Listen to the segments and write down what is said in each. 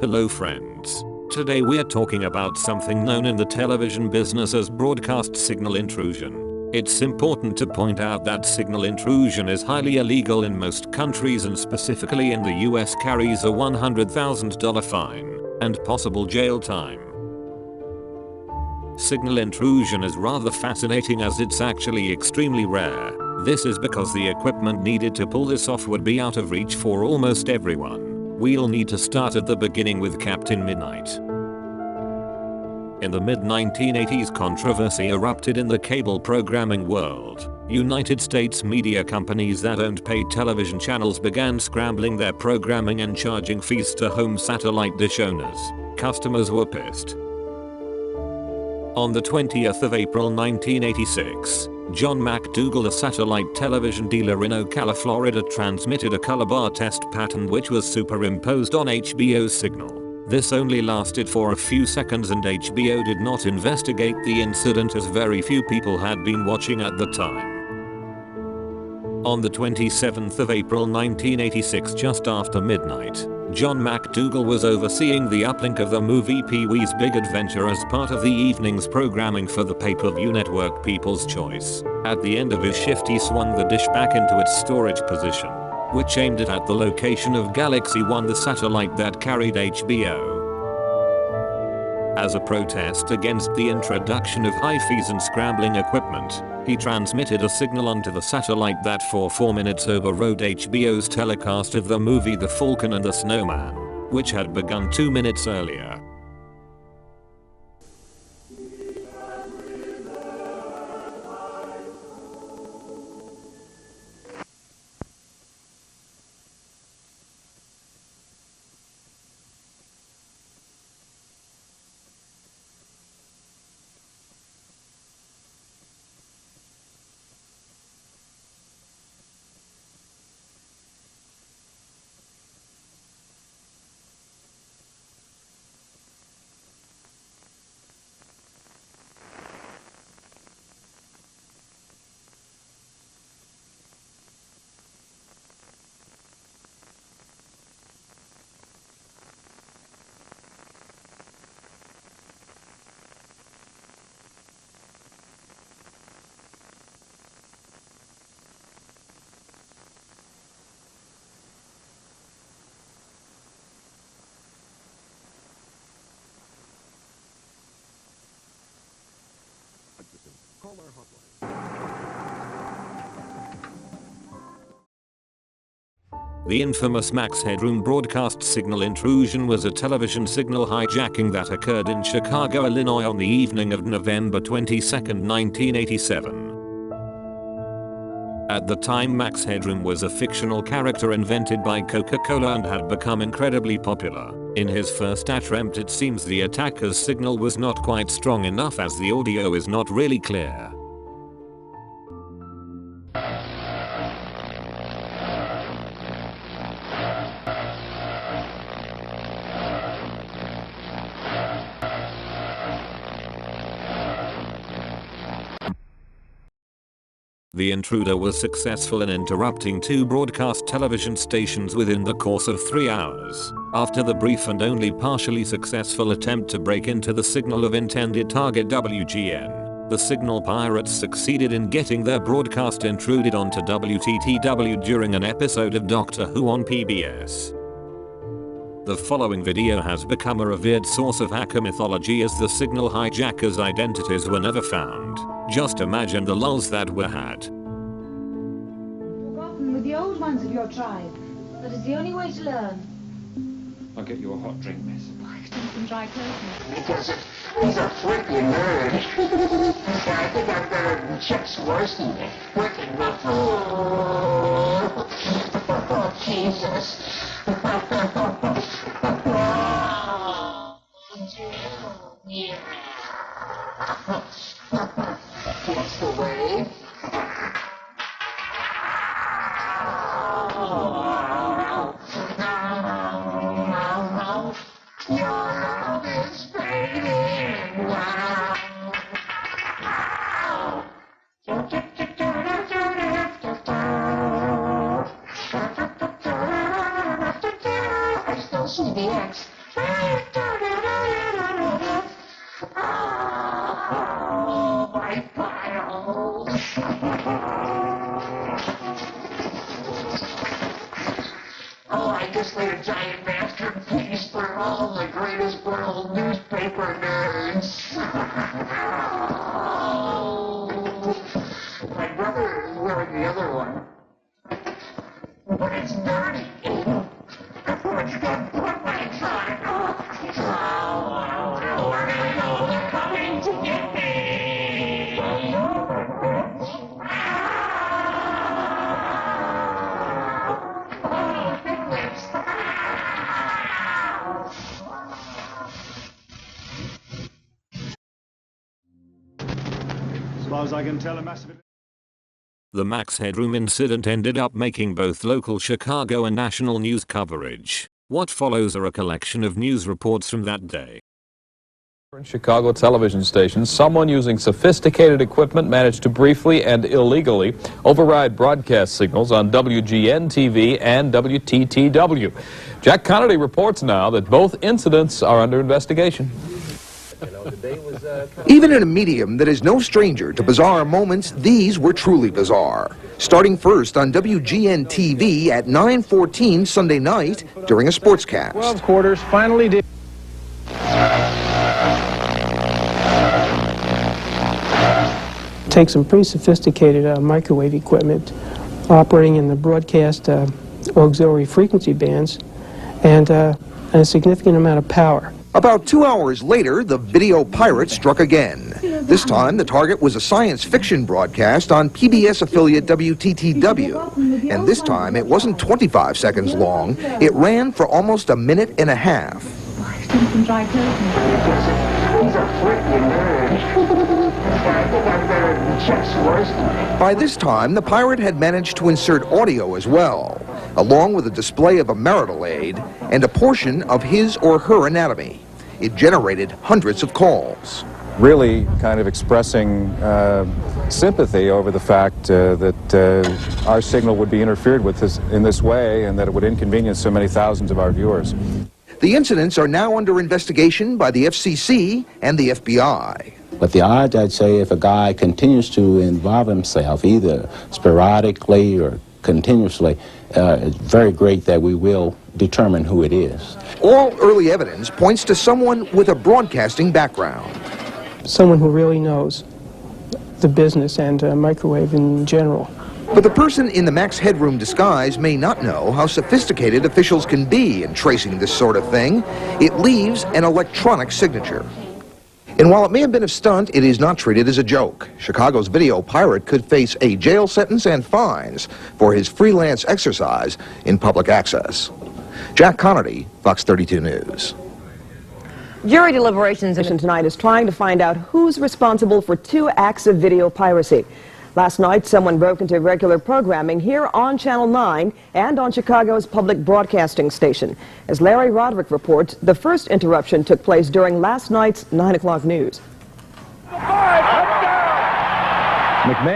Hello friends. Today we're talking about something known in the television business as broadcast signal intrusion. It's important to point out that signal intrusion is highly illegal in most countries and specifically in the US carries a $100,000 fine and possible jail time. Signal intrusion is rather fascinating as it's actually extremely rare. This is because the equipment needed to pull this off would be out of reach for almost everyone. We'll need to start at the beginning with Captain Midnight. In the mid-1980s, controversy erupted in the cable programming world. United States media companies that owned paid television channels began scrambling their programming and charging fees to home satellite dish owners. Customers were pissed. On the 20th of April 1986, John McDougal, a satellite television dealer in Ocala, Florida, transmitted a color bar test pattern which was superimposed on HBO's signal. This only lasted for a few seconds and HBO did not investigate the incident as very few people had been watching at the time. On the 27th of April 1986, just after midnight, John McDougal was overseeing the uplink of the movie Pee-wee's Big Adventure as part of the evening's programming for the pay-per-view network People's Choice. At the end of his shift, he swung the dish back into its storage position, which aimed it at the location of Galaxy 1, the satellite that carried HBO. As a protest against the introduction of high fees and scrambling equipment, he transmitted a signal onto the satellite that for 4 minutes overrode HBO's telecast of the movie The Falcon and the Snowman, which had begun 2 minutes earlier. The infamous Max Headroom broadcast signal intrusion was a television signal hijacking that occurred in Chicago, Illinois on the evening of November 22, 1987. At the time, Max Headroom was a fictional character invented by Coca-Cola and had become incredibly popular. In his first attempt, it seems the attacker's signal was not quite strong enough as the audio is not really clear. The intruder was successful in interrupting 2 broadcast television stations within the course of 3 hours. After the brief and only partially successful attempt to break into the signal of intended target WGN, the signal pirates succeeded in getting their broadcast intruded onto WTTW during an episode of Doctor Who on PBS. The following video has become a revered source of hacker mythology as the signal hijackers' identities were never found. Just imagine the lulls that were had. Forgotten with the old ones of your tribe. That is the only way to learn. I'll get you a hot drink, miss. I think some dry clothing. Because he's a freaking nerd. I think I'm gonna Chuck Swirsky working with oh, Jesus. Yeah. That's the way. Your love is fading. I still see the X. obviously a giant masterpiece for all the greatest world newspaper nerds. My brother is wearing the other one. But it's dirty. It's got footprints on it. Oh, they're coming to get me. Oh, big lips. As far as I can tell, a massive... The Max Headroom incident ended up making both local Chicago and national news coverage. What follows are a collection of news reports from that day. In Chicago television stations, someone using sophisticated equipment managed to briefly and illegally override broadcast signals on WGN TV and WTTW. Jack Connerty reports now that both incidents are under investigation. Even in a medium that is no stranger to bizarre moments, these were truly bizarre. Starting first on WGN TV at 9:14 Sunday night during a sportscast. 12 quarters finally did. Take some pretty sophisticated microwave equipment operating in the broadcast auxiliary frequency bands and a significant amount of power. About 2 hours later, the video pirate struck again. This time, the target was a science fiction broadcast on PBS affiliate WTTW. And this time, it wasn't 25 seconds long. It ran for almost a minute and a half. He's a freaking nerd. I think I'm better than Chuck Swirsky. By this time, the pirate had managed to insert audio as well, along with a display of a marital aid and a portion of his or her anatomy. It generated hundreds of calls. Really kind of expressing sympathy over the fact that our signal would be interfered with in this way and that it would inconvenience so many thousands of our viewers. The incidents are now under investigation by the FCC and the FBI. But the odds, I'd say, if a guy continues to involve himself, either sporadically or continuously, it's very great that we will determine who it is. All early evidence points to someone with a broadcasting background. Someone who really knows the business and microwave in general. But the person in the Max Headroom disguise may not know how sophisticated officials can be in tracing this sort of thing. It leaves an electronic signature. And while it may have been a stunt, it is not treated as a joke. Chicago's video pirate could face a jail sentence and fines for his freelance exercise in public access. Jack Connerty, Fox 32 News. Jury deliberations tonight is trying to find out who's responsible for 2 acts of video piracy. Last night, someone broke into regular programming here on Channel 9 and on Chicago's public broadcasting station. As Larry Roderick reports, the first interruption took place during last night's 9 o'clock news.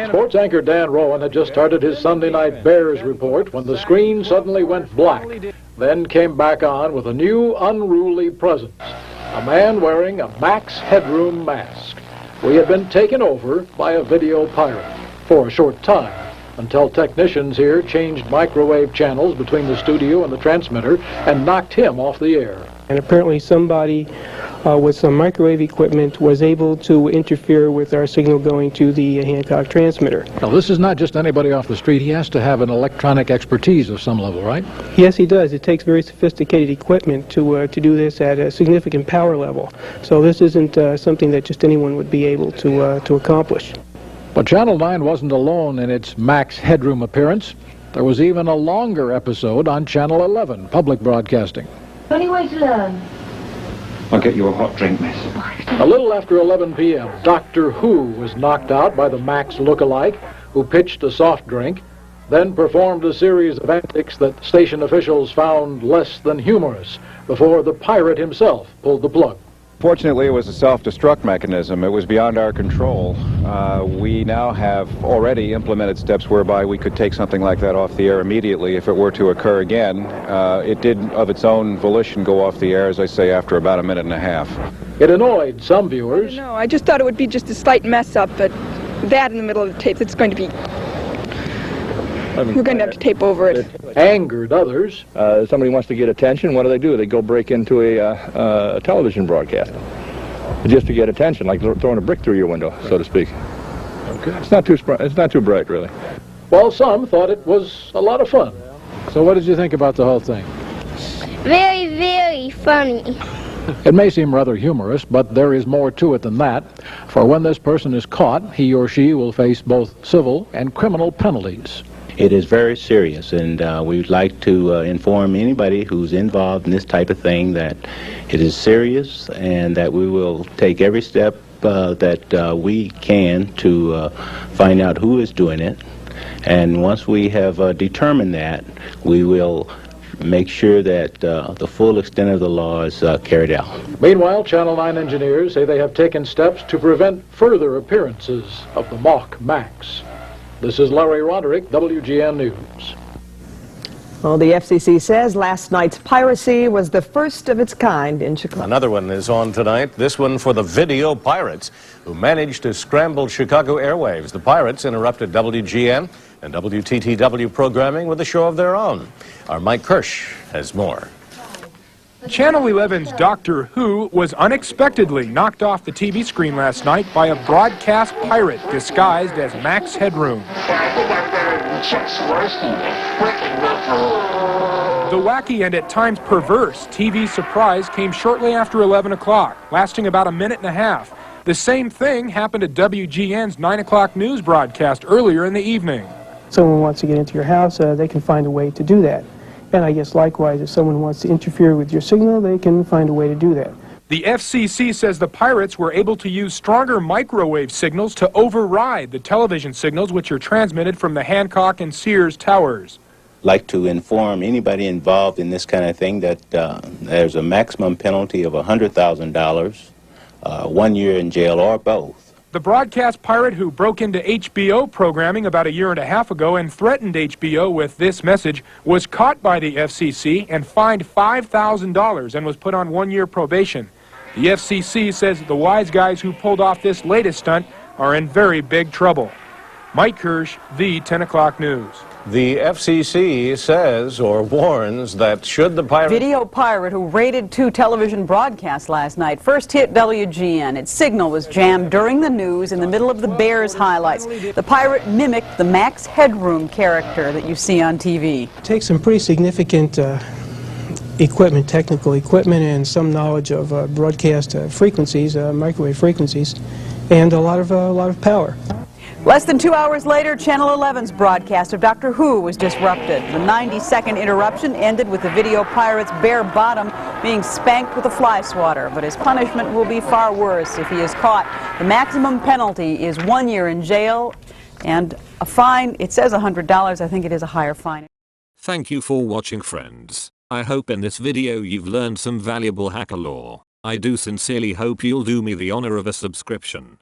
Sports anchor Dan Rowan had just started his Sunday night Bears report when the screen suddenly went black, then came back on with a new unruly presence. A man wearing a Max Headroom mask. We had been taken over by a video pirate for a short time, until technicians here changed microwave channels between the studio and the transmitter and knocked him off the air. And apparently somebody with some microwave equipment was able to interfere with our signal going to the Hancock transmitter. Now, this is not just anybody off the street. He has to have an electronic expertise of some level, right? Yes, he does. It takes very sophisticated equipment to do this at a significant power level. So this isn't something that just anyone would be able to accomplish. But Channel 9 wasn't alone in its Max Headroom appearance. There was even a longer episode on Channel 11, public broadcasting. Only way to learn. I'll get you a hot drink, miss. A little after 11 p.m., Doctor Who was knocked out by the Max look-alike, who pitched a soft drink, then performed a series of antics that station officials found less than humorous before the pirate himself pulled the plug. Fortunately, it was a self-destruct mechanism. It was beyond our control. We now have already implemented steps whereby we could take something like that off the air immediately if it were to occur again. It did, of its own volition, go off the air, as I say, after about a minute and a half. It annoyed some viewers. No, I just thought it would be just a slight mess-up, but that in the middle of the tape, it's going to be You're going to have to tape over it. Angered others. Somebody wants to get attention, what do? They go break into a television broadcast. Just to get attention, like throwing a brick through your window, so to speak. Okay. It's not too bright, really. Well, some thought it was a lot of fun. So what did you think about the whole thing? Very, very funny. It may seem rather humorous, but there is more to it than that. For when this person is caught, he or she will face both civil and criminal penalties. It is very serious, and we'd like to inform anybody who's involved in this type of thing that it is serious and that we will take every step that we can to find out who is doing it. And once we have determined that, we will make sure that the full extent of the law is carried out. Meanwhile, Channel 9 engineers say they have taken steps to prevent further appearances of the mock Max. This is Larry Roderick, WGN News. Well, the FCC says last night's piracy was the first of its kind in Chicago. Another one is on tonight, this one for the video pirates who managed to scramble Chicago airwaves. The pirates interrupted WGN and WTTW programming with a show of their own. Our Mike Kirsch has more. Channel 11's Doctor Who was unexpectedly knocked off the TV screen last night by a broadcast pirate disguised as Max Headroom. Chuck Swirsky. The wacky and at times perverse TV surprise came shortly after 11 o'clock, lasting about a minute and a half. The same thing happened at WGN's 9 o'clock news broadcast earlier in the evening. Someone wants to get into your house, they can find a way to do that. And I guess likewise, if someone wants to interfere with your signal, they can find a way to do that. The FCC says the pirates were able to use stronger microwave signals to override the television signals which are transmitted from the Hancock and Sears towers. Like to inform anybody involved in this kind of thing that there's a maximum penalty of $100,000, 1 year in jail, or both. The broadcast pirate who broke into HBO programming about a year and a half ago and threatened HBO with this message was caught by the FCC and fined $5,000 and was put on 1 year probation. The FCC says the wise guys who pulled off this latest stunt are in very big trouble. Mike Kirsch, the 10 o'clock news. The FCC says or warns that should the pirate... Video pirate who raided 2 television broadcasts last night first hit WGN. Its signal was jammed during the news in the middle of the Bears highlights. The pirate mimicked the Max Headroom character that you see on TV. It takes some pretty significant equipment, technical equipment, and some knowledge of broadcast frequencies, microwave frequencies, and a lot of power. Less than 2 hours later, Channel 11's broadcast of Doctor Who was disrupted. The 90-second interruption ended with the video pirate's bare bottom being spanked with a flyswatter, but his punishment will be far worse if he is caught. The maximum penalty is 1 year in jail and a fine. It says $100. I think it is a higher fine. Thank you for watching, friends. I hope in this video you've learned some valuable hacker lore. I do sincerely hope you'll do me the honor of a subscription.